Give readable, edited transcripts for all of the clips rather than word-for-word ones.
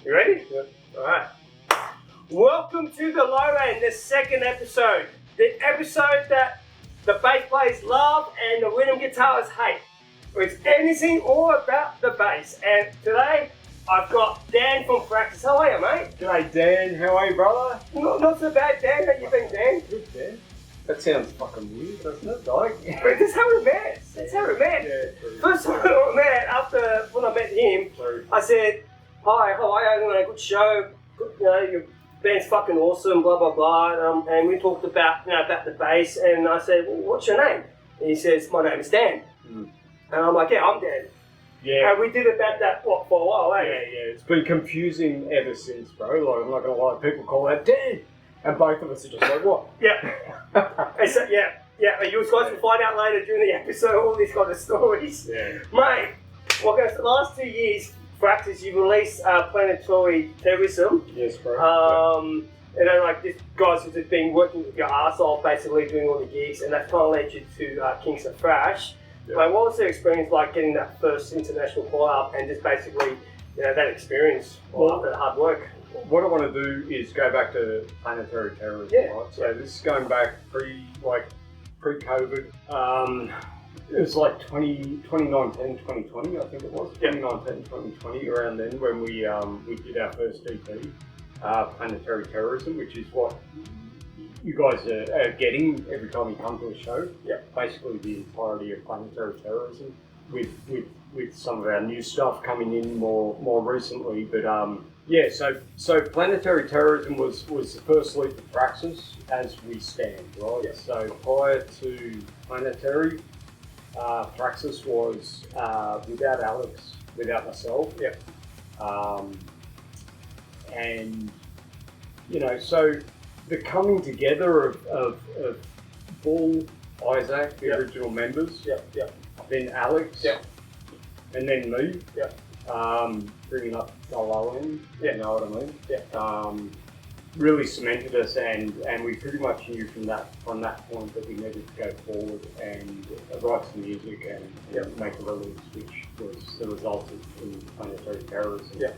You ready? Yeah. Alright. Welcome to the low end, the second episode. The episode that the bass players love and the rhythm guitarists hate. It's anything all about the bass. And today, I've got Dan from Thraxas. How are you, mate? G'day Dan, how are you, brother? Not so bad, Dan. How you been, Dan? Good, Dan. That sounds fucking weird, doesn't it? Like, But that's how we met. That's how we met. yeah, true. First time we met, after when I met him, True. I said, hi, how are you? Good show. Good, your band's fucking awesome, blah, blah, blah. And we talked about, about the bass. And I said, well, what's your name? And he says, my name is Dan. Mm. And I'm like, yeah, I'm Dan. Yeah. And we did about that, for a while, eh? Yeah. It's been confusing ever since, bro. Like, I'm not gonna lie, people call that Dan. And both of us are just like, what? Yeah. And so, yeah. You guys will find out later during the episode all these kind of stories. Yeah. Mate, well, guys, the last 2 years, Thraxas, you've released Planetary Terrorism. Yes, bro. And then, like, this guys have just been working with your arse off, basically doing all the gigs, and that's kind of led you to Kings of Thrash. Yeah. Like, what was the experience like getting that first international call-up and just basically, that experience after the hard work? What I want to do is go back to Planetary Terrorism, Yeah. right? So this is going back pre-COVID. It was like 2019, 2020, I think it was. Yeah. 2019, 2020, around then when we did our first EP, Planetary Terrorism, which is what you guys are getting every time you come to a show. Yeah. Basically the entirety of Planetary Terrorism with some of our new stuff coming in more recently. But yeah, so Planetary Terrorism was the first leap of Thraxas as we stand, right? Yeah. So prior to Planetary, Thraxas was without Alex, without myself. Yeah. And so the coming together of Bull, Isaac, the original members, then Alex, and then me, bringing up the low end, you know what I mean? Yeah. Really cemented us, and we pretty much knew from that point that we needed to go forward and write some music and make a release, which was the result of Planetary Terrorism. Yeah.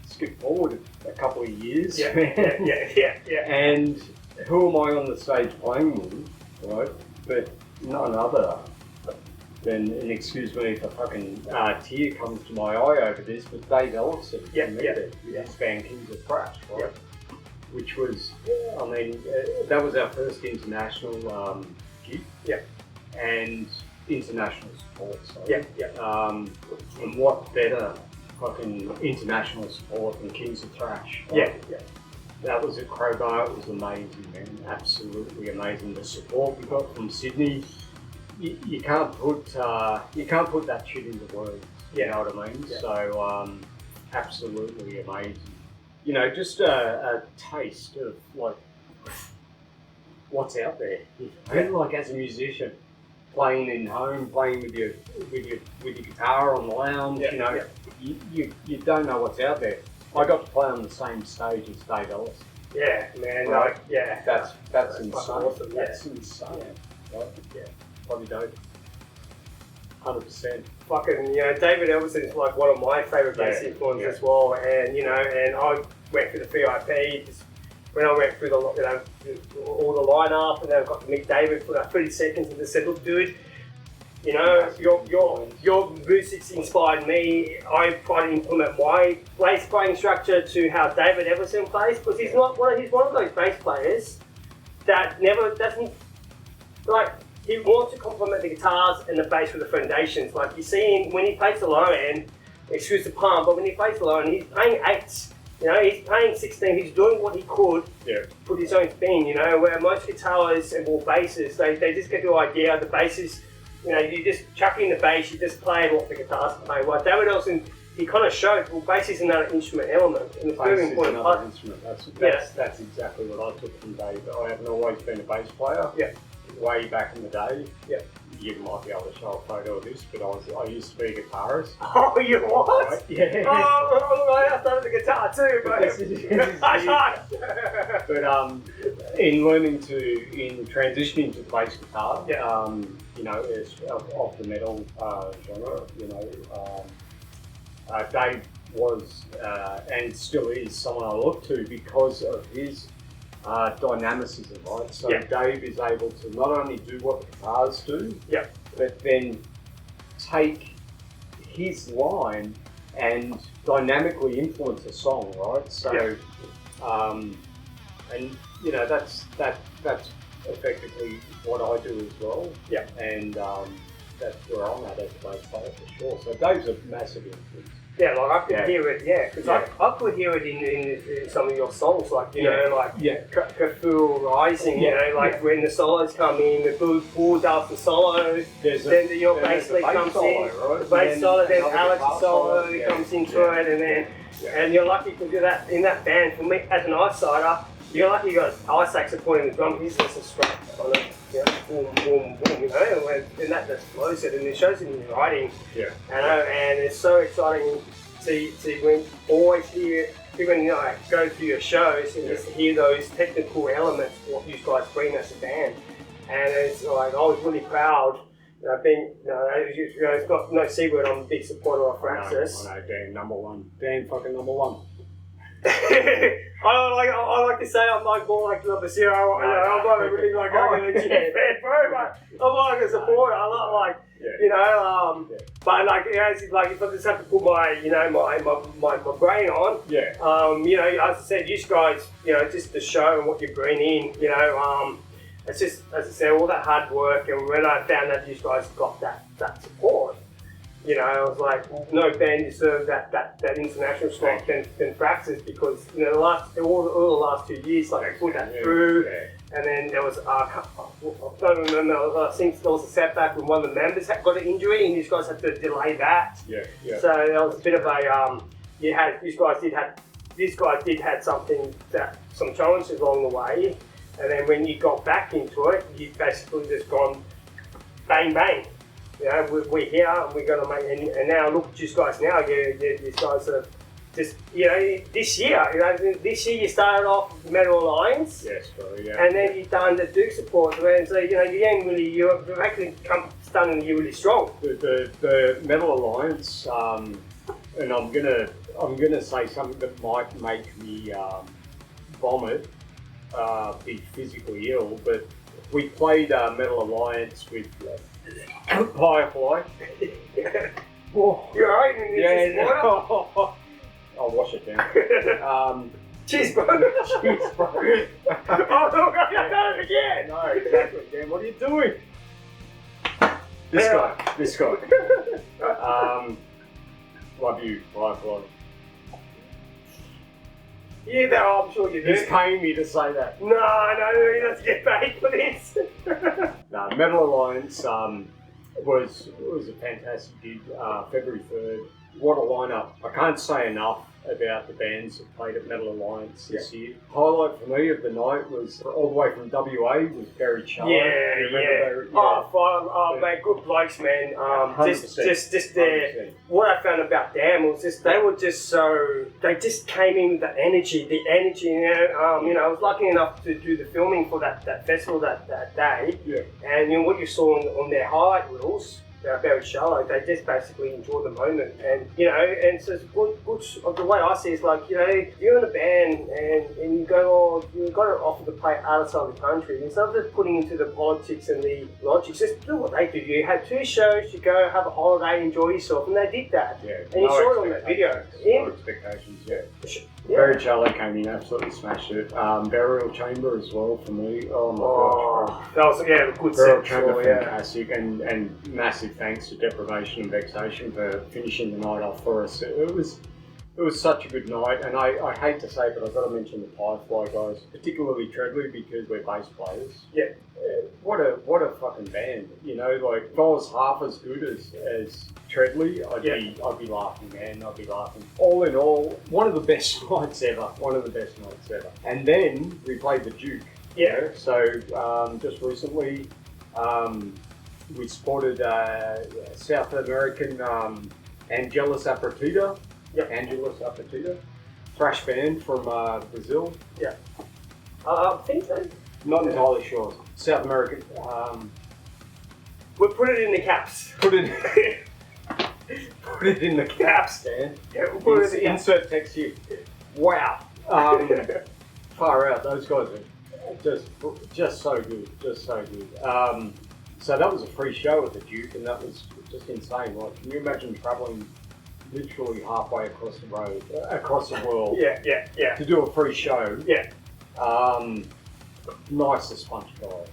Skip forward a couple of years. Yeah. And who am I on the stage playing with, right? But none other than, and excuse me if a fucking tear comes to my eye over this, but Dave Ellison with his band Kings of Thrash, right? Yeah. Which was, that was our first international gig. Yeah. And international support. So, and what better fucking international support than Kings of Thrash? Right? Yeah. That was at Crowbar. It was amazing, man. Absolutely amazing. The support we got from Sydney. You can't put that shit into words. You know what I mean? Yeah. So absolutely amazing. Just a taste of like what's out there. Like as a musician, playing in home, playing with your guitar on the lounge. You don't know what's out there. I got to play on the same stage as Dave Ellis. Yeah, man. Right? That's insane. Awesome. That's insane. Right? Yeah. Probably don't. 100%. Fucking, David Ellison is like one of my favourite bass influences as well, and and I went through the VIP. Just when I went through the all the lineup, and then I got to meet David for that 30 seconds, and just said, "Look, dude, your music's inspired me. I try to implement my bass playing structure to how David Ellison plays, because he's one of those bass players that doesn't like." He wants to complement the guitars and the bass with the foundations. Like you see him when he plays the low end, excuse the pun, but when he plays the low end, he's playing 8s. He's playing 16. He's doing what he could put his own thing. Where most guitarists and basses, they just get the idea. The bass is, you just chuck in the bass, you just play what the guitars play. Well, David Ellison, he kind of showed, bass is another instrument element, and it's very important. Another instrument. That's exactly what I took from Dave. I haven't always been a bass player. Yeah. Way back in the day. Yeah. You might be able to show a photo of this, but I used to be a guitarist. Oh, you what? Right? Yeah. Oh, I started the guitar too, but in transitioning to the bass guitar, it's of the metal genre, Dave was and still is someone I look to because of his dynamicism, right? So Dave is able to not only do what the guitars do, but then take his line and dynamically influence a song, right? So, and you know that's effectively what I do as well. Yeah, and that's where I'm at as a bass player for sure. So Dave's a massive influence. Yeah, like I could hear it, because I could hear it in some of your songs, like, you know, like Cthulhu Rising, you know, like when the solos come in, the Bull does the solo, then your bass lead comes in, right? The bass solo, then Alex's solo comes into it, and then, and you're lucky to do that in that band. For me, as an outsider, you're lucky you got ice saxophone in the drum, he's just a straight on it. Yeah, boom, boom, boom, you know, and that just flows it, and it shows it in your writing. Yeah. And it's so exciting to always hear, even you know, go to your shows and just hear those technical elements, what you guys bring as a band. And it's like, I was really proud, you know, being, you know, it's got no secret, I'm a big supporter of Thraxas. I know, Dan, number one. Dan fucking number one. I like to say I'm like more like number zero. I'm not really like a legit fan, bro. But I'm like a supporter. I'm not like you know. But like you know, it's like if I just have to put my you know my brain on. You know, as I said, you guys, you know, just the show and what you bring in. You know, it's just as I said, all that hard work, and when I found that you guys got that support. You know, I was like, no band deserved that international spot than Thraxas, because you know all the last 2 years, like I put that through, and then there was I don't remember. I think there was a setback when one of the members got an injury, and these guys had to delay that. So there was a bit of a these guys did have some challenges along the way, and then when you got back into it, you basically just gone bang bang. You know, we're here and we're going to make, and now look at you guys now, you guys are just, you know, this year you started off with Metal Alliance. Yes, bro, and then you've done the Duke support, and so, you know, you've actually done really strong. The Metal Alliance, and I'm gonna say something that might make me vomit, be physically ill, but we played Metal Alliance with Pyrefly. You're right in this water? I'll wash it down. Cheers, bro. Cheers, bro. Oh, look, I've done it again. No, exactly, Dan. What are you doing? This guy. Love you, Pyrefly. Yeah, no, I'm sure you do. He's paying me to say that. No, he doesn't get paid for this. No, Metal Alliance was a fantastic gig. February 3rd. What a lineup! I can't say enough about the bands that played at Metal Alliance this year. Highlight for me of the night was all the way from WA was Barry Charlotte. Man, good blokes, man. 100%. Just their, what I found about them was just they were just so they just came in with the energy. You know, I was lucky enough to do the filming for that festival that day. Yeah. And you know what you saw on their highlight reels. Very shallow. They just basically enjoy the moment, and you know, and so it's good. The way I see it is like, you know, you're in a band and you go, oh, you've got to offer to play outside the country instead of just putting into the politics and the logic. Just do what they do. You have 2 shows, you go have a holiday, enjoy yourself, and they did that. Yeah, and you saw it on that video. No expectations. Barry Charlotte came in, absolutely smashed it. Burial Chamber as well for me. Oh my gosh. That was a good Burial set. Chamber, fantastic, and massive thanks to Deprivation and Vexation for finishing the night off for us. It was such a good night, and I hate to say it, but I've got to mention the Pyrefly guys, particularly Treadley, because we're bass players. Yeah. What a fucking band, you know, like if I was half as good as Treadley, I'd be laughing, man. I'd be laughing. All in all, one of the best nights ever. And then we played the Duke. Yeah. You know? So just recently, we spotted South American Angelus Apatita. Yep. Angelus Apatita. Thrash band from Brazil. Yeah. I think so. Not entirely sure. South American. We'll put it in the caps. Put it. Put it in the caps, Dan. Yeah, we'll put it in. Insert text here. Wow. Far out. Those guys are just so good. Just so good. So that was a free show at the Duke, and that was just insane. Like, can you imagine travelling literally halfway across the road, across the world? Yeah. To do a free show. Yeah. Nicest bunch of guys.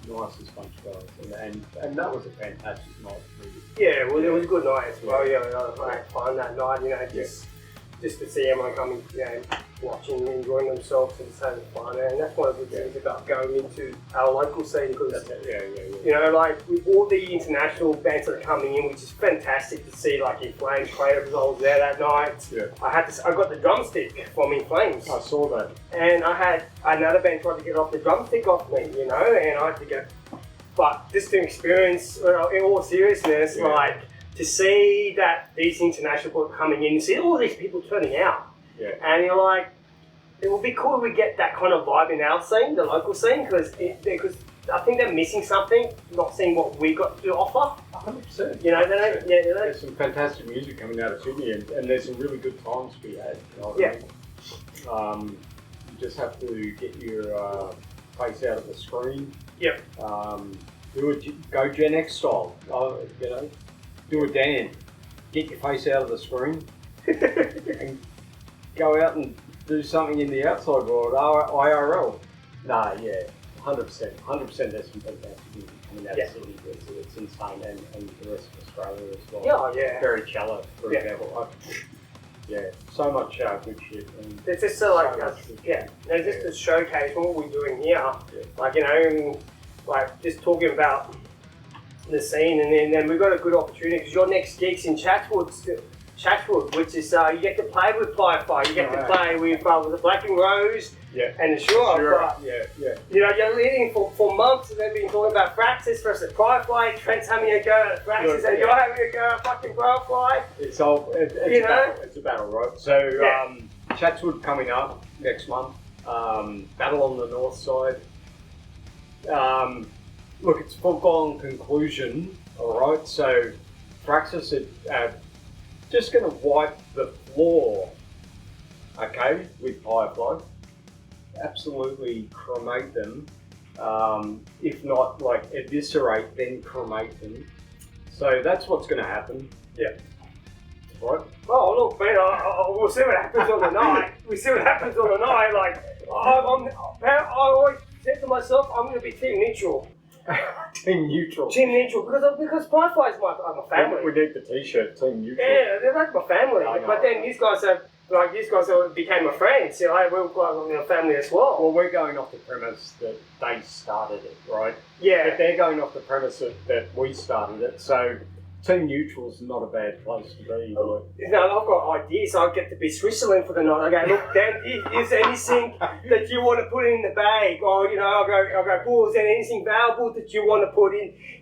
And that was a fantastic night. Yeah, well, it was a good night as well. Yeah, I had fun that night. You know, just to see everyone coming, you know, watching and enjoying themselves and just having fun. And that's one of the good things about going into our local scene, because you know, like with all the international bands that are coming in, which is fantastic to see. Like In Flames played, because I was there that night. Yeah. I got the drumstick from In Flames. I saw that. And I had another band try to get off the drumstick off me, you know, and I had to go. But just to experience, in all seriousness, like to see that these international people coming in, see all these people turning out, and you're like, it would be cool if we get that kind of vibe in our scene, the local scene, because I think they're missing something, not seeing what we got to offer. 100%. You know, there's some fantastic music coming out of Sydney, and there's some really good times to be had. You know what I mean? You just have to get your face out of the screen. Yep. Go Gen X style. You know, do a Dan. Get your face out of the screen and go out and do something in the outside world. IRL. 100%. 100%. There's some fantastic music coming out of Sydney. It's insane, and the rest of Australia as well. Yeah. Very shallow, for example. So much good shit. And it's just and just to showcase what we're doing here, like, you know, like just talking about the scene, and then we've got a good opportunity because your next gig's in Chatswood, which is you get to play with Pyrefly, you get to play with the Black and Rose and the Sure. But, you know, you're leading for months, and they've been talking about Thraxas versus Pyrefly, Trent's having a go at Thraxas, and you're having a go at fucking Pyrefly. It's a battle, right? So Chatswood coming up next month. Battle on the north side. Look, it's foregone conclusion, alright, so Thraxas are just going to wipe the floor, okay, with Pyrefly. Absolutely cremate them, if not like eviscerate, then cremate them. So that's what's going to happen. Yeah. Right? Oh, look, man, we'll see what happens on the night. Like, I always said to myself, I'm going to be team neutral. Team neutral, because Pyrefly is my family. We need the t-shirt, team neutral. Yeah, they're like my family. But then these guys became my friends. You know, we're family as well. Well, we're going off the premise that they started it, right? Yeah. But they're going off the premise that we started it. So team neutral's not a bad place to be. No, I've got ideas. I get to be Switzerland for the night. I go, look, Dan, is there anything that you want to put in the bag? Or, you know, I'll go, Paul, is there anything valuable that you want to put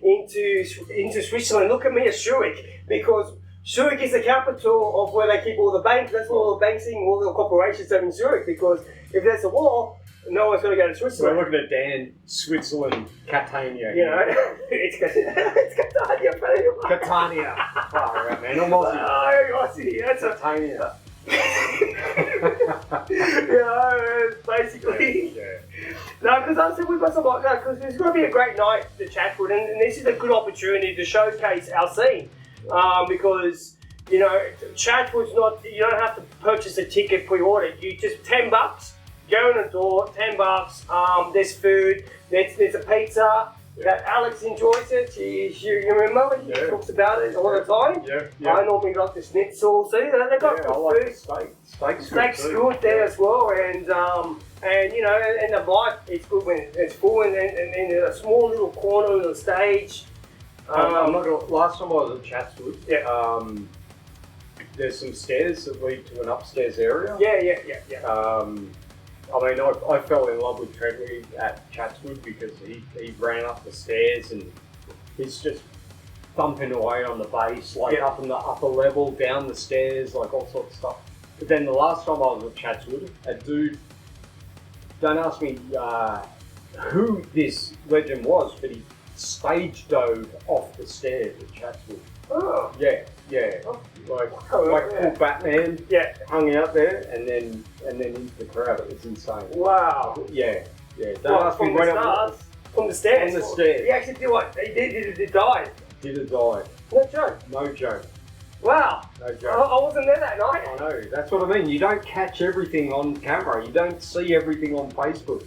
into Switzerland? Look at me as Zurich, because Zurich is the capital of where they keep all the banks. That's where all the banks and all the corporations are in Zurich, because if there's a war, no one's going to go to Switzerland. We're looking at Dan, Switzerland, Catania. You know, it's Catania. Catania. Far out, man. I'm Aussie. That's Catania. Basically. No, because I said we've got some like that, because there's going to be a great night at Chatswood, and this is a good opportunity to showcase our scene. Because, you know, Chatswood's not, you don't have to purchase a ticket pre-order. You just $10. Go in the door, $10. There's food. There's a pizza. That Alex enjoys it. You remember? He talks about it all the time. Yeah. I normally like the schnitzel. See, they got good food. Steak's good there as well, and you know, and the vibe, it's good when it's full, and in a small little corner of the stage. I'm not gonna, last time I was at Chatswood. There's some stairs that lead to an upstairs area. Yeah. I mean, I fell in love with Treadway at Chatswood because he ran up the stairs and he's just thumping away on the bass, like up in the upper level, down the stairs, like all sorts of stuff. But then the last time I was at Chatswood, a dude, don't ask me who this legend was, but stage dove off the stairs at Chatswood. Oh. Yeah. Like full Batman. Yeah. Hung out there and then into the crowd. It was insane. Wow. Yeah. From the stairs. From the stairs. He actually did what? He died. Did it die? No joke. No joke. Wow. No joke. I wasn't there that night. I know. That's what I mean. You don't catch everything on camera. You don't see everything on Facebook.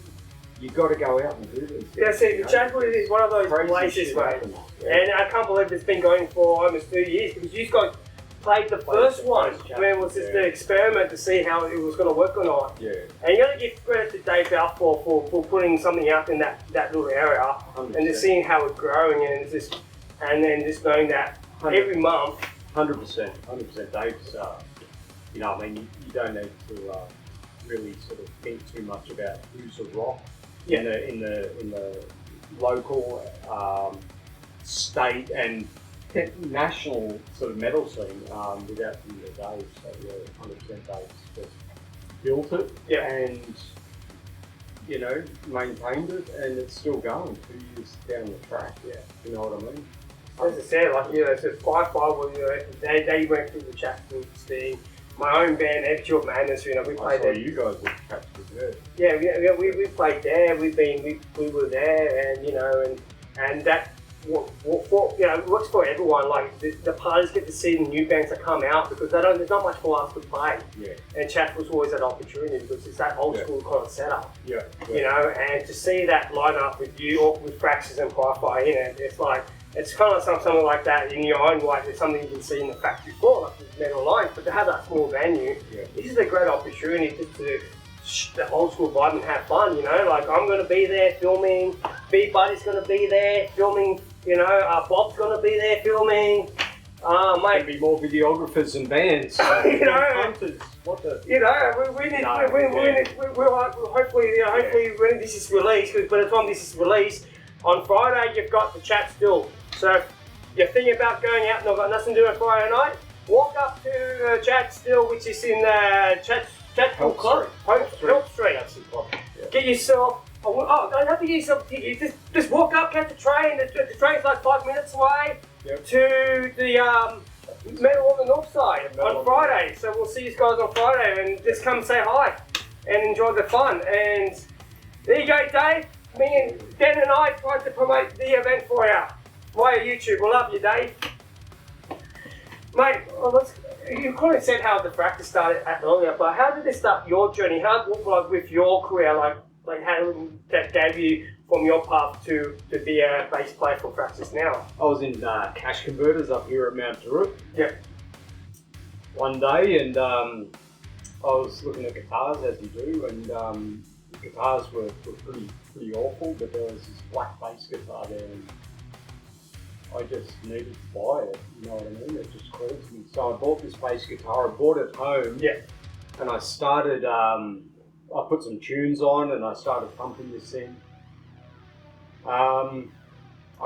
You've got to go out and do this. Yeah, see, the Chatswood is one of those places, mate. And I can't believe it's been going for almost 2 years because you guys played the first one. I mean, it was just an experiment to see how it was going to work or not. Yeah. And you got to give credit to Dave Balfour for putting something out in that little area 100%. and just seeing how it's growing and then just knowing that every month. 100%. Dave's, you know, I mean, you don't need to really sort of think too much about who's a rock in the local, state and national sort of metal scene without thinking of Dave. So yeah, 100% Dave's just built it and, you know, maintained it, and it's still going 2 years down the track. Yeah, you know what I mean. As I said, like, you know, so Pyrefly was, you know, they went through the Chatswood thing. My own band, Pure Madness, you know, we played there. You guys at Chatswood, yeah. Yeah, we played there. We were there, and you know, and that what you know, it works for everyone. Like the parties get to see the new bands that come out because there's not much for us to play. Yeah. And Chatswood's always that opportunity because it's that old school kind of setup. Yeah. You know, and to see that line up with you or with Thraxas and Pyrefly, you know, it's like. It's kind of something like that in your own way. It's something you can see in the factory floor, like the Metal Lines, but to have that small venue, this is a great opportunity to the old school vibe and have fun, you know? Like, I'm going to be there filming, B-Buddy's going to be there filming, you know, Bob's going to be there filming. Mate, be more videographers and bands. You know, hunters. What the? You know, we need, hopefully, you know, hopefully when this is released, because by the time this is released, on Friday you've got the chat still. So if you're thinking about going out and I've got nothing to do on Friday night, walk up to Chat Still, which is in Chat Club, Help Street. That's the club. Yeah. Get yourself. Don't have to get yourself tickets. Just walk up, catch the train. The train's like 5 minutes away to the Metal on the North Side on Friday. So we'll see you guys on Friday and just come say hi and enjoy the fun. And there you go, Dave. Me and Dan and I tried to promote the event for you via YouTube. We love you, Dave. Mate, you kind of said how the Thraxas started earlier, but how did this start your journey? How, like, with your career, like how that gave you from your path to be a bass player for Thraxas now? I was in cash converters up here at Mount Druitt. Yeah. One day, and I was looking at guitars as you do, and guitars were pretty awful, but there was this black bass guitar there, and I just needed to buy it, you know what I mean? It just called to me. So I bought this bass guitar, I bought it home, and I started, I put some tunes on and I started pumping this thing. I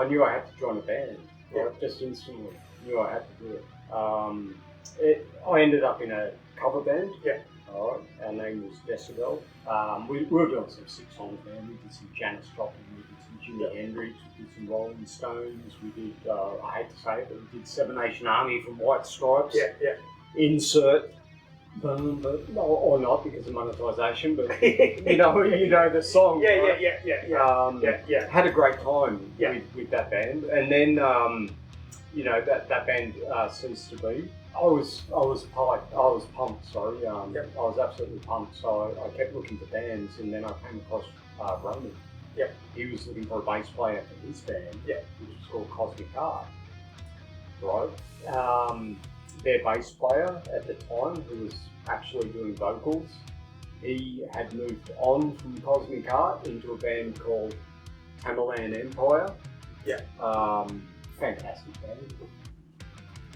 knew I had to join a band, right? Just instantly knew I had to do it. I ended up in a cover band. All right. Our name was Decibel. We were doing some 6-song band. We did some Janis Joplin, we did some Jimi Hendrix, we did some Rolling Stones, we did, I hate to say it, but we did Seven Nation Army from White Stripes. Insert, or not because of monetization, but you know the song. Had a great time with that band, and then you know that band ceased to be. I was pumped. Sorry, I was absolutely pumped. So I kept looking for bands, and then I came across Roman. He was looking for a bass player for his band, which was called Cosmic Art. Right. Their bass player at the time, who was actually doing vocals, he had moved on from Cosmic Art into a band called Tamerlan Empire. Fantastic band.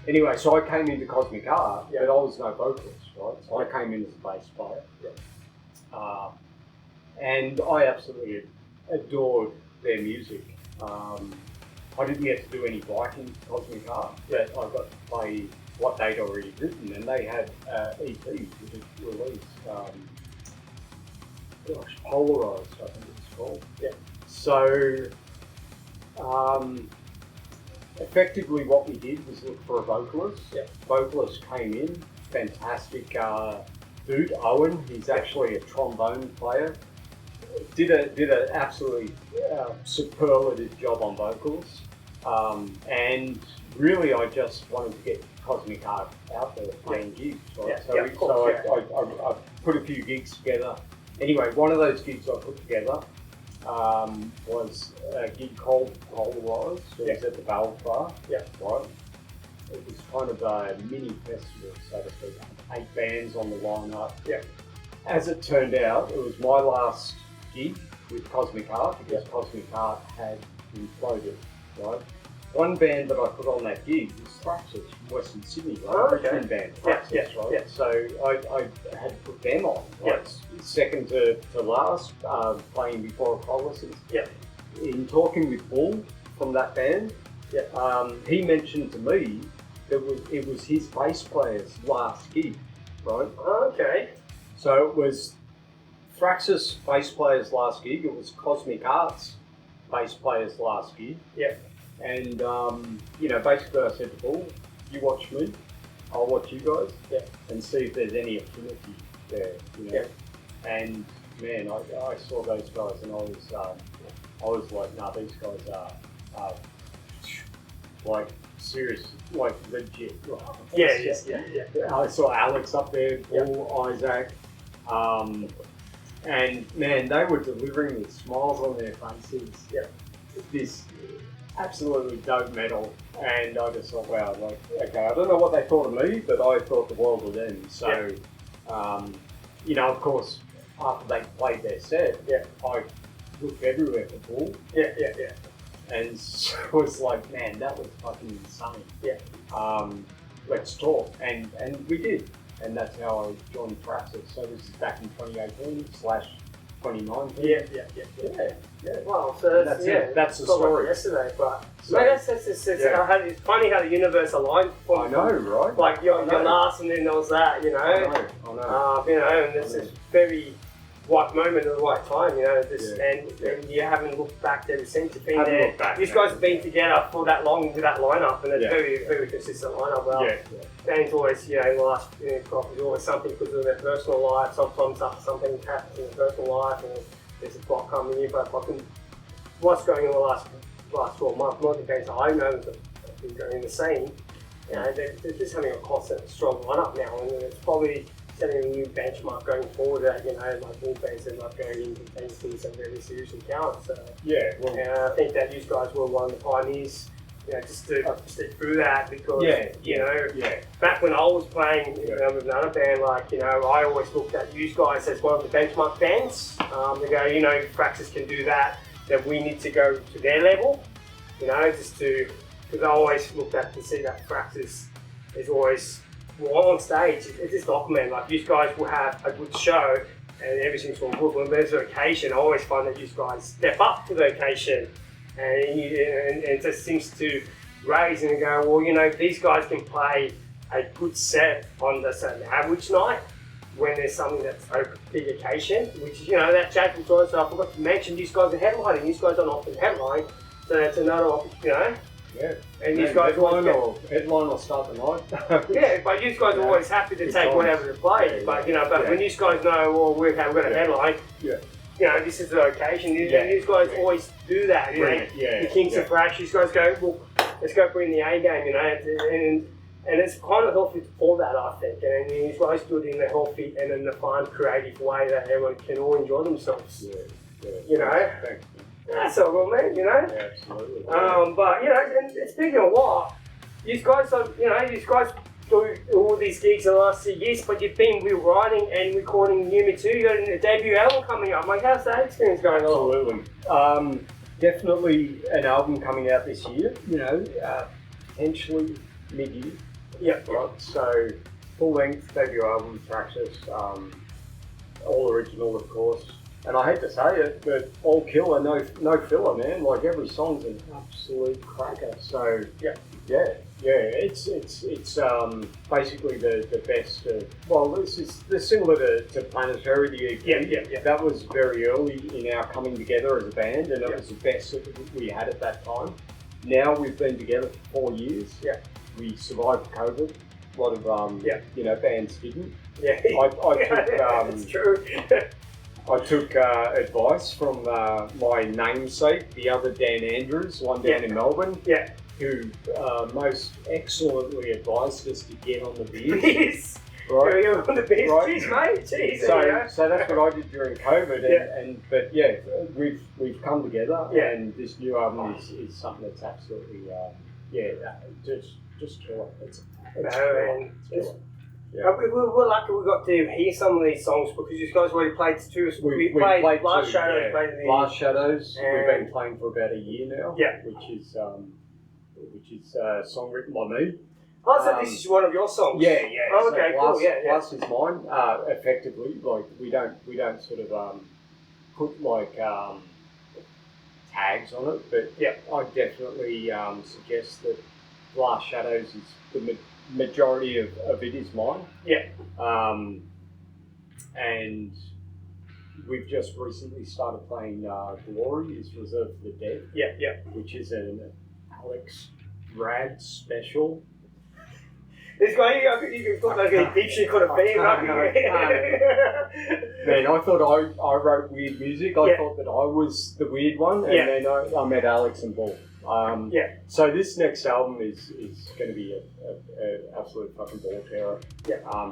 Anyway, so I came into Cosmic Art, but I was no vocalist, right? So I came in as a bass player. And I absolutely adored their music. I didn't get to do any writing for Cosmic Art, but I got to play what they'd already written, and they had EP which had released, Polarized, I think it's called. So Effectively, what we did was look for a vocalist. Yeah. Vocalist came in, fantastic dude, Owen. He's actually a trombone player. Did an absolutely superlative job on vocals, and really, I just wanted to get Cosmic Art out there playing gigs. Right? I put a few gigs together. Anyway, one of those gigs I put together was a gig called Rise. It was at the Valve Bar. Yeah. Right. It was kind of a mini festival, so to speak. 8 bands on the lineup. Yeah. As it turned out, it was my last gig with Cosmic Art because Cosmic Art had imploded. Right. One band that I put on that gig was Thraxas from Western Sydney, right? Oh, okay. Richmond band, Thraxas, right? Yeah. So I had to put them on, right? Second to last, playing before Apollysis. Yeah. In talking with Bull from that band, he mentioned to me that it was his bass player's last gig, right? Okay. So it was Thraxas bass player's last gig, it was Cosmic Art's bass player's last gig. Yeah. And, basically I said to Paul, you watch me, I'll watch you guys, and see if there's any affinity there, you know. And, man, I saw those guys and I was like, nah, these guys are like, serious, like, legit. I saw Alex up there, Paul, Isaac, and, man, they were delivering with smiles on their faces. This absolutely dope metal, and I just thought, wow, like, okay, I don't know what they thought of me, but I thought the world of them. So, of course, after they played their set, I looked everywhere for Paul. And so it was like, man, that was fucking insane. Let's talk, and we did, and that's how I joined Thraxas. So this is back in 2018/2019. Wow, so that's it. That's the story. Yesterday, but it's funny how the universe aligned. I know, right? Like your last, and then there was that, you know. I know. And it's this very right moment at the right time, you know. And you haven't looked back ever since. You've been there. These guys have been together for that long with that lineup, and it's very consistent lineup. Well, Dan's always, the last crop is always something because of their personal life. Sometimes something happens in their personal life, and there's a block coming in. But what's going on the last 12 months, not the bands I know that have been going the same. They're just having a constant, strong lineup now, and it's probably setting a new benchmark going forward. That like all bands end up going into things with some really serious accounts. So I think that you guys were one of the pioneers. Just to stick through that because back when I was playing with another band, I always looked at you guys as one of the benchmark bands. They go, Thraxas can do that, then we need to go to their level. Because I always looked at to see that Thraxas is always on stage. It's just documented. Like you guys will have a good show and everything's all good. When there's an occasion, I always find that you guys step up to the occasion. And it just seems to raise and go, well, these guys can play a good set on an average night when there's something that's a big occasion, which is, that Jack and John, so I forgot to mention, these guys are headlining, these guys don't often headline, so that's another option, And these guys headline or start the night. But you guys are always happy to take whatever to play, but when you guys know, well, we've got a headline, this is the occasion. These guys always do that. The Kings of Thrash, these guys go, well, let's go bring the A game, and it's kind of healthy for that, I think. And these guys do it in a healthy and in a fun, creative way that everyone can all enjoy themselves. That's all good, man. Yeah, absolutely. But and speaking of what, these guys are, these guys do all these gigs in the last 2 years, but you've been rewriting and recording new material. You got a debut album coming up. How's that experience going on? Absolutely. Definitely an album coming out this year. Potentially mid-year. Right. So full-length debut album, Thraxas, all original, of course. And I hate to say it, but all killer, no filler, man. Like every song's an absolute cracker. So yeah, it's basically the best. Well, this is similar to Planetary. Yeah. That was very early in our coming together as a band, and it was the best that we had at that time. Now we've been together for 4 years. Yeah, we survived COVID. A lot of bands didn't. Yeah, I took it's true. I took advice from my namesake, the other Dan Andrews, one down in Melbourne, who most excellently advised us to get on the beers. Yes. Right? You're on the beers. Right. Jeez, mate. Jeez. So that's what I did during COVID, but we've come together, and this new album is something that's absolutely just killer. It's killer. We're lucky we got to hear some of these songs because you guys already played two. We played Blast Shadows. Blast Shadows. We've been playing for about a year now. Yeah. Which is a song written by me. Oh, so this is one of your songs? Yeah. Oh, okay, so cool. Yeah. Blast is mine. Effectively, like we don't sort of put like tags on it, but I definitely suggest that Blast Shadows is the majority of it is mine. Yeah. And we've just recently started playing Glory is Reserved for the Dead. Yeah. Which is an Alex Rad special. This guy, you've got like a deep shit kind of theme, Man, I thought I wrote weird music. I thought that I was the weird one, and then I met Alex and Bull. So this next album is going to be an absolute fucking ball terror.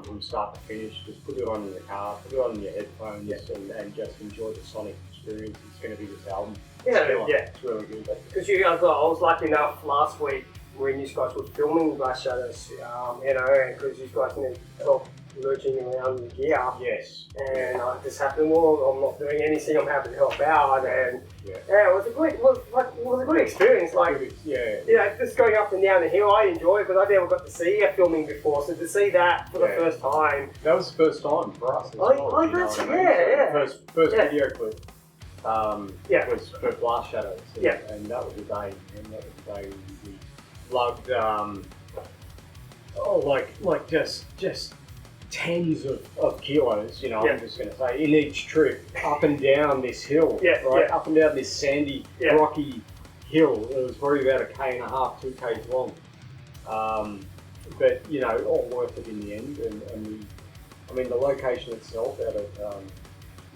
From start to finish. Just put it on in the car, put it on your headphones, and just enjoy the sonic experience. It's going to be this album. It's really good. Because I was lucky enough last week when you guys were filming Blast Shadows, and because you guys need help lurching around the gear. Yes. And I just happened, I'm not doing anything, I'm happy to help out, and it was a good experience. Like, just going up and down the hill, I enjoy it because I never got to see you filming before, so to see that for the first time. That was the first time for us. First video clip. Was for Blast Shadows, and that was a day. And that was a day we loved. Just tens of kilos. I'm just going to say in each trip up and down this hill, up and down this sandy, rocky hill. It was probably about 1.5 K, 2 Ks long. But all worth it in the end. And the location itself out of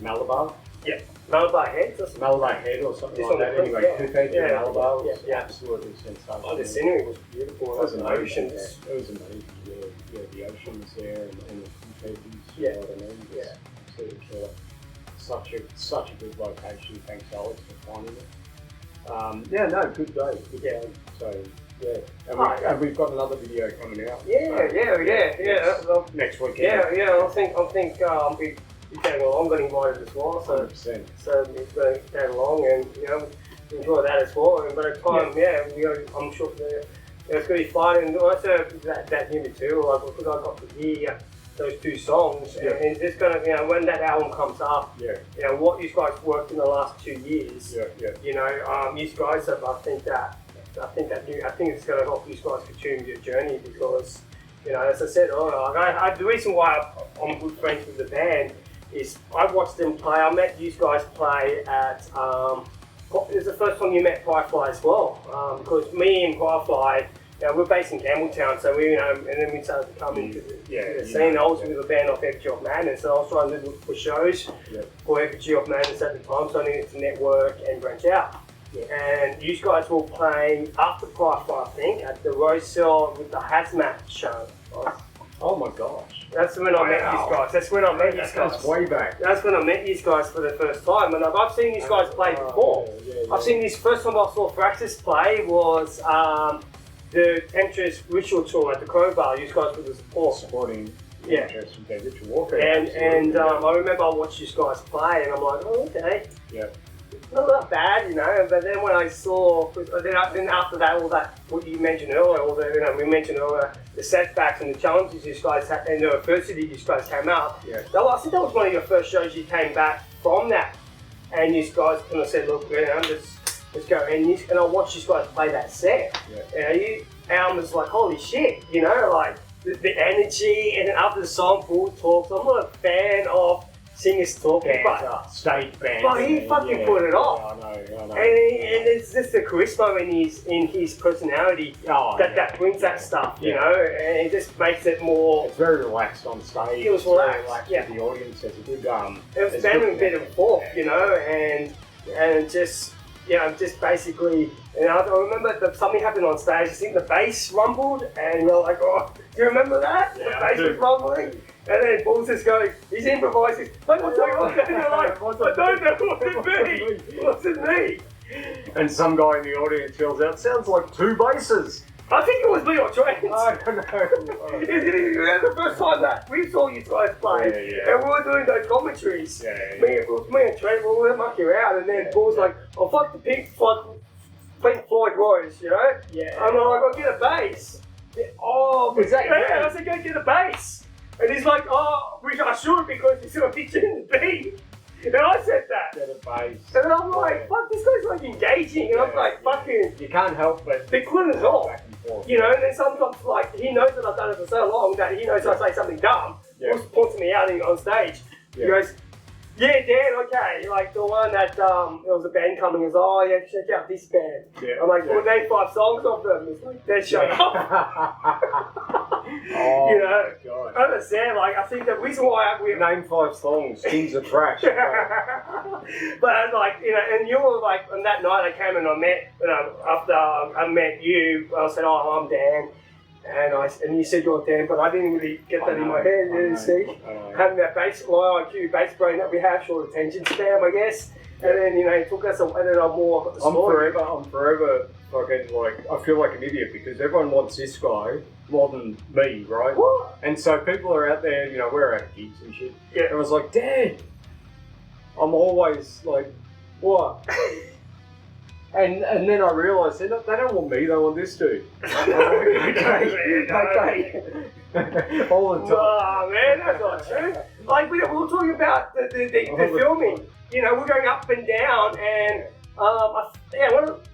Malabar. Malabar Head or something like that. Anyway, Ecophagy Malabar was absolutely sensational. Oh, the scenery was beautiful. It was amazing. It was amazing. The ocean was there and the Ecophagies. You know what I mean? Absolutely killer. Such a good location. Thanks, Alex, for finding it. Good day. So. And we've got another video coming out. Next weekend. I think we came along, got invited as well, so 100%. So we came along and enjoy that as well. And by the time, I'm sure it's going to be fun. And also that new material, because I got to hear those two songs, and it's just going to, when that album comes up, what you guys worked in the last 2 years, you guys have, I think it's going to help you guys continue your journey because, as I said earlier, the reason why I'm good friends with the band is I watched them play. I met you guys play at, it was the first time you met Pyrefly as well, because me and Pyrefly, we're based in Campbelltown, so and then we started to come into the scene. I was with a band off Ecophagy of Madness, so I was trying to look for shows for Ecophagy of Madness at the time, so I needed to network and branch out. And you guys were playing after Pyrefly, I think, at the Rose Cell with the Hazmat show. Oh my gosh. That's when I met these guys. That's when I met these guys. That's way back. That's when I met these guys for the first time. And I've seen these guys play before. I've seen this first time I saw Thraxas play was the Temptress Ritual Tour at the Crowbar. You guys were the support. Supporting Ritual Warfare. And I remember I watched you guys play and I'm like, oh, okay. Not that bad, but then when I saw, then after that, all that, what you mentioned earlier, we mentioned earlier, the setbacks and the challenges you guys had, and the adversity you guys came out. I think that was one of your first shows you came back from that and you guys kind of said, look, let's go, and I watched you guys play that set. And I was like, holy shit, like the energy, and then after the song, Bull talks. I'm not a fan of singers talking, but stage band. But he fucking put it off. I know. And it's just the charisma in his personality that brings that stuff, you know, and it just makes it more. It's very relaxed on stage. It was relaxed. Very relaxed with the audience. There's a good It was bouncing a bit and forth, you know, and just. Just basically, I remember something happened on stage. I think the bass rumbled, and you're like, oh, do you remember that? The bass was rumbling, and then Bull's just going, he's improvising. I don't know what it means. And some guy in the audience yells out, sounds like two basses. I think it was me or Trent. I don't know. It was the first time that we saw you guys play, and we were doing those commentaries. Me and Trent, we were mucking around, and then Paul's like, oh, fuck the Pink Floyd Royals, you know? I'm like, I'll get a bass. Oh, is that I said, go get a bass. And he's like, oh, I should because you saw a picture in the beat. And I said that. Get a bass. And I'm like, fuck, this guy's like engaging. And I'm like, fucking. You can't help but. They're clean as all. You know, and then sometimes, like, he knows that I've done it for so long that he knows I say something dumb. He points me out on stage. He goes, yeah, Dan, okay. Like, the one that, there was a band coming, he goes, oh, yeah, check out this band. I'm like, well, name 5 songs of them. He's like, then shut up. You know, God. I understand, like, I think the reason why we name 5 songs, Kings of Thrash. But, like, you know, and you were like, on that night I came and I met, after I met you, I said, oh, I'm Dan. And you said you're Dan, but I didn't really get that in my head, you see? Having that low IQ bass brain that we have, short attention span, I guess. And then, you know, it took us, and then I'm forever fucking, like, I feel like an idiot because everyone wants this guy more than me, right? What? And so people are out there, you know, we're at gigs and shit. And I was like, Dan! I'm always like, what? And then I realised they don't want me, they want this dude. Okay. All the time. Oh man, that's not true. Like we were talking about the filming. You know, we're going up and down, and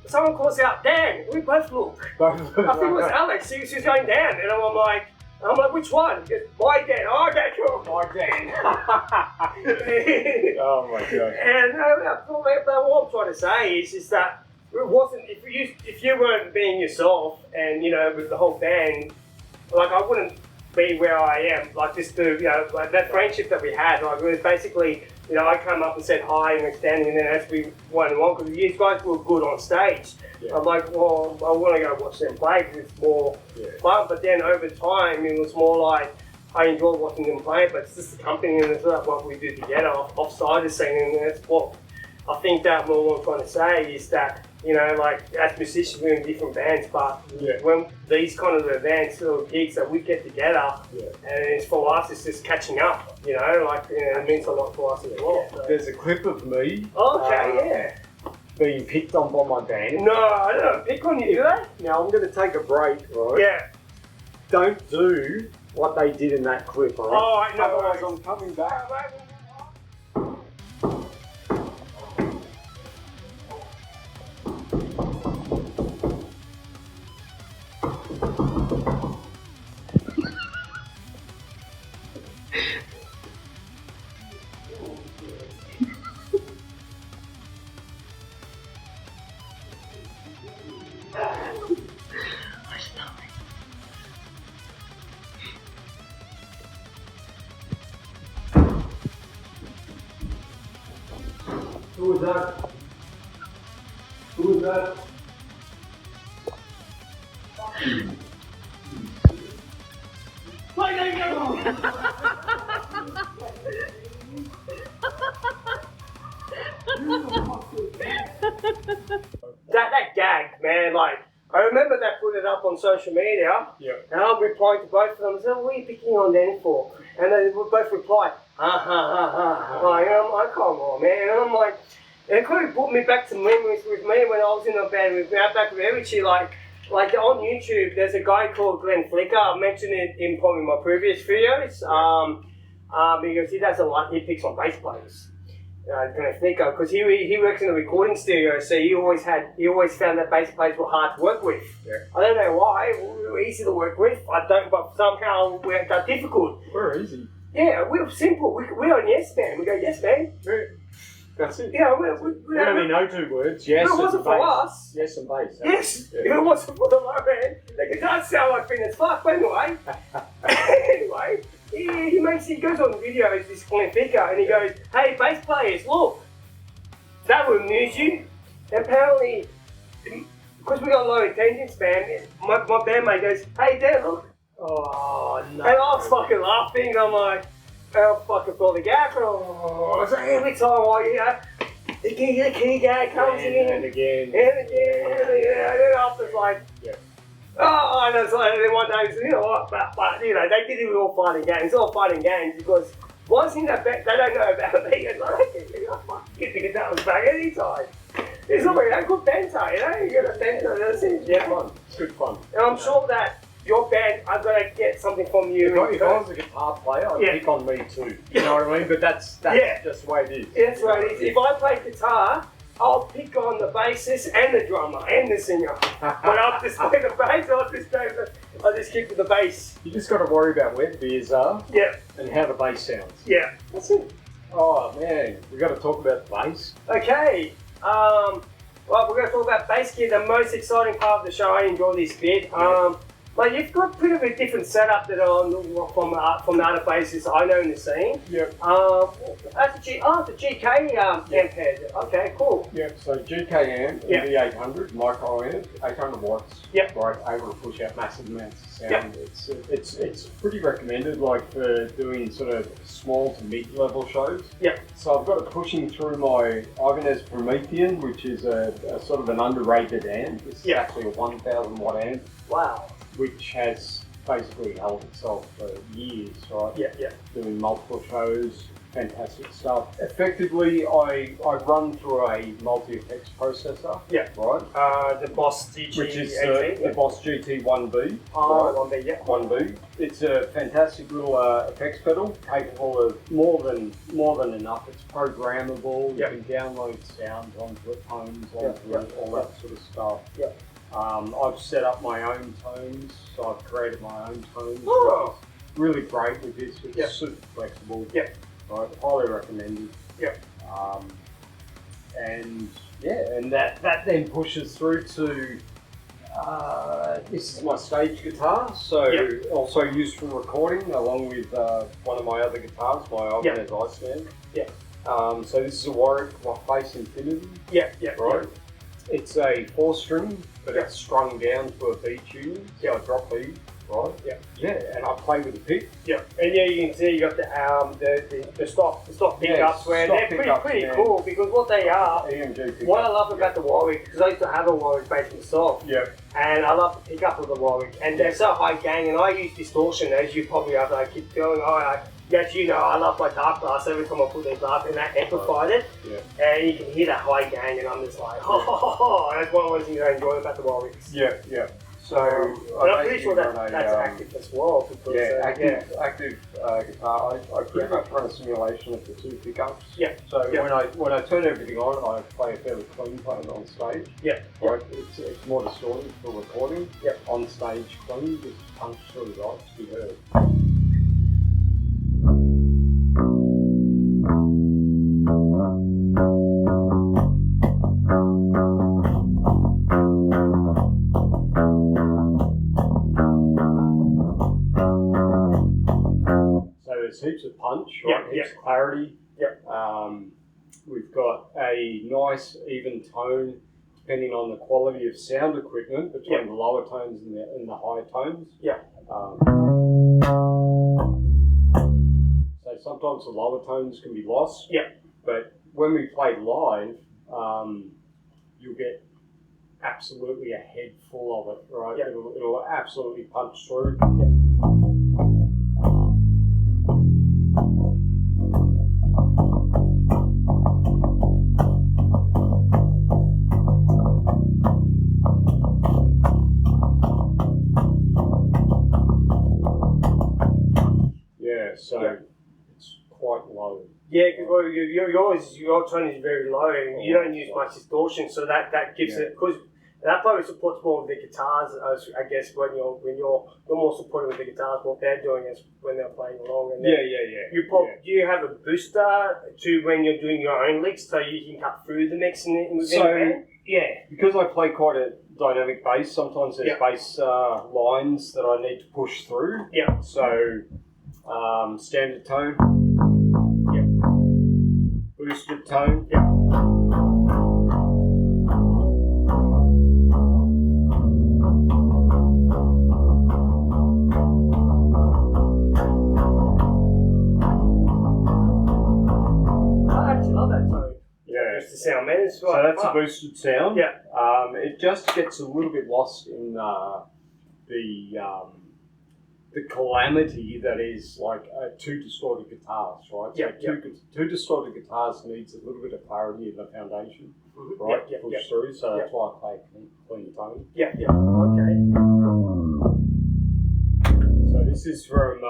someone calls out, Dan, we both look. I think it was Alex. She was going down, and I'm like, which one? He goes, my Dan. Oh, okay, cool. My Dan. Oh my god. And what I'm trying to say is just that it wasn't if you weren't being yourself, and you know, with the whole band, like I wouldn't be where I am. Like just you know, like that friendship that we had, like it was basically, you know, I come up and said hi and standing, and then as we went along, because you guys were good on stage. I'm like, well, I want to go watch them play because it's more fun. But then over time, it was more like I enjoy watching them play, but it's just the company and it's not what we do together offside the scene, and that's what I think that what I'm trying to say is that, you know, like as musicians we're in different bands, but when these kind of events or gigs that we get together, and it's for us, it's just catching up, you know, like it means a lot to us as well. So. There's a clip of me. Being picked on by my band. No, I don't pick on you, do they? Now I'm going to take a break, right? Yeah. Don't do what they did in that clip, right? Oh, I know. Otherwise I'm coming back. Who was that? Who was that? That gag, man, like, I remember they put it up on social media, and I'm replying to both of them, I said, what are you picking on Dan for? And they both replied, like, I'm like, come on, man, and I'm like, it could have brought me back to memories with me when I was in a band with back with Everchi, like on YouTube, there's a guy called Glenn Flicker. I mentioned it in probably my previous videos, because he does he picks on bass players. Gonna think of, because he works in a recording studio, so he always found that bass players were hard to work with. Yeah. I don't know why. We were easy to work with. I don't, but somehow they're difficult. We're easy. Yeah, we're simple. We're on yes man. We go yes man. That's it. Yeah, we only know 2 words. Yes. If it wasn't for us. Yes and bass. Yes. Yeah. If it wasn't for the low end, the guitar sound like thin as fuck. But anyway, he goes on videos, this Clint Vicker, and he goes, "Hey, bass players, look, that will amuse you." And apparently, because we got low intentions, man, my bandmate goes, "Hey, Dan, look." Oh no. And I was fucking laughing. I'm like, I'll fucking pull the gap. Oh, so every time the key guy comes in. And again. And then after it's like, oh, and it's like, and then one day, you know what, but they did it all fun and games. It's all fun and games because one thing that they don't know about me is like, get the guitars back anytime. It's not really a good banter, you get a banter, that's it. Yeah, fun. It's good fun. And I'm sure that your band, I'm going to get something from you. If I was a guitar player, I'd pick on me too. You know what I mean? But that's just the way it is. That's the way it is. If I play guitar, I'll pick on the bassist and the drummer and the singer. But I'll just play the bass, I'll just keep with the bass. You just got to worry about where the beers are and how the bass sounds. Yeah. That's it. Oh man, we got to talk about the bass. Okay. Well, we're going to talk about bass gear, the most exciting part of the show. I enjoy this bit. But you've got a bit of a different setup that from the other bases I know in the scene. Yep. The GK amp head. Okay, cool. Yep. So GK amp, MV800 micro amp, 800 watts. Yep. Right, able to push out massive amounts of sound. Yep. It's pretty recommended, like for doing sort of small to mid level shows. Yep. So I've got it pushing through my Ibanez Promethean, which is a sort of an underrated amp. This is actually a 1,000 watt amp. Wow. Which has basically held itself for years, right? Yeah. Doing multiple shows, fantastic stuff. Effectively, I run through a multi-effects processor. Yeah. Right. The Boss GT, which is the Boss GT 1B. Oh, right. 1B, yeah. 1B. It's a fantastic little effects pedal, capable of more than enough. It's programmable. You can download sounds onto it, tones onto it, all that sort of stuff. Yeah. I've set up my own tones, so I've created my own tones. Oh. Really great with this. It's super flexible. Yeah. Right, highly recommended. Yeah. And that then pushes through to this is my stage guitar, so also used for recording along with one of my other guitars, my Ibanez Iceman. Yeah. So this is a Warwick Bass Infinity. Yeah. Right. It's a 4-string, but it's strung down to a B tuning, so a drop B, right? Yeah, and I play with the pick. Yeah, and you can see you got the stock pickups where they're pretty cool because what they are. EMG pickups. What I love about the Warwick, because I used to have a Warwick bass myself. Yeah. And I love the pickup of the Warwick, and they're so high gain, and I use distortion as you probably have. I keep going, yes, you know, I love my dark glass. Every time I put the dark and that amplified it, and you can hear that high gain, and I'm just like, that's one of the things I enjoy about the Warwicks. Yeah. So, but I'm pretty sure that's active as well. Because, active guitar. I pretty much run a simulation of the 2 pickups. Yeah. So when I turn everything on, I play a fairly clean tone on stage. Yeah. Right. It's more distorted for recording. Yeah. On stage clean, just punch through the right to be heard. There's heaps of punch, right? Heaps of clarity. We've got a nice even tone depending on the quality of sound equipment between the lower tones and the higher tones. So sometimes the lower tones can be lost. But when we play live, you'll get absolutely a head full of it, right? It'll absolutely punch through. So it's quite low. Yeah, because well, your tone is very low. You don't use much distortion, so that gives it because that probably supports more of the guitars. I guess when you're more supporting with the guitars, what they're doing is when they're playing along. And Yeah. Do you have a booster to when you're doing your own licks, so you can cut through the mix within the band? Yeah. Because I play quite a dynamic bass, sometimes there's bass lines that I need to push through. Yeah. So standard tone. Yeah. Boosted tone. Yeah. The sound, man. So that's a boosted sound. Yeah. It just gets a little bit lost in the calamity that is like two distorted guitars, right? Yeah. So two distorted guitars needs a little bit of clarity in the foundation, right? Yeah. To push through. So that's why I play a clean tone. Yeah. Okay. So this is from.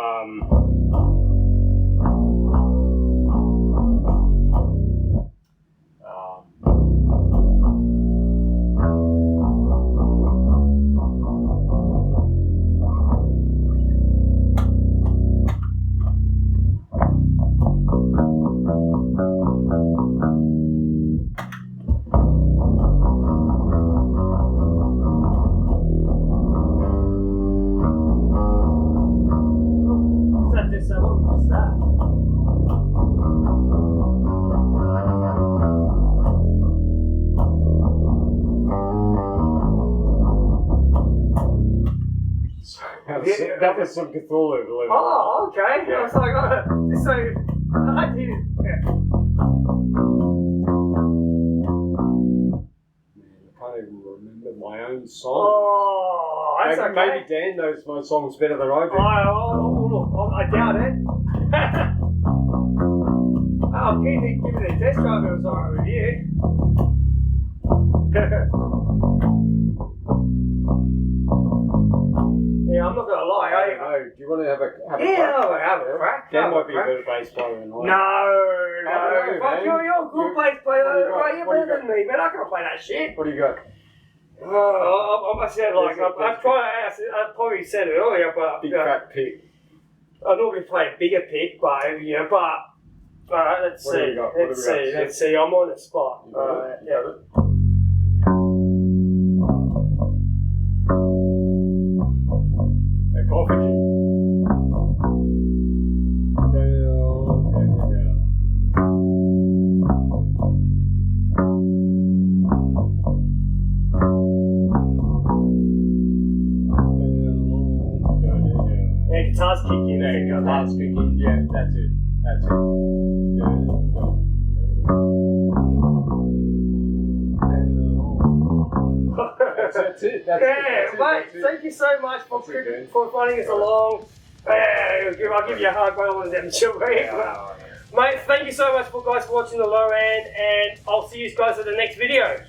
That was some Cthulhu, believe it or not. Oh, okay. Yeah. I was like, so I did. Man, I can't even remember my own song. Oh, that's okay. Maybe Dan knows my songs better than I do. I doubt it. I'll give it a test drive if it was alright with you. Yeah, I'm not gonna lie. I don't know. Do you want to have a crack? Have a crack. Dan might be a better bass player than I. No. Fuck You're a good bass player. Right, you're better than me, man. I can't play that shit. What do you got? I must say, like, I've probably said it earlier, but Big fat pick. I normally play a bigger pick, but let's see. Let's see. I'm on the spot. Ecophagy. Guitars kick in. Guitars kick in. Yeah, that's it. That's it. Mate, thank you so much for running us along. I'll give you a hug when I want them children. Mate, thank you so much for guys watching the low end, and I'll see you guys at the next video.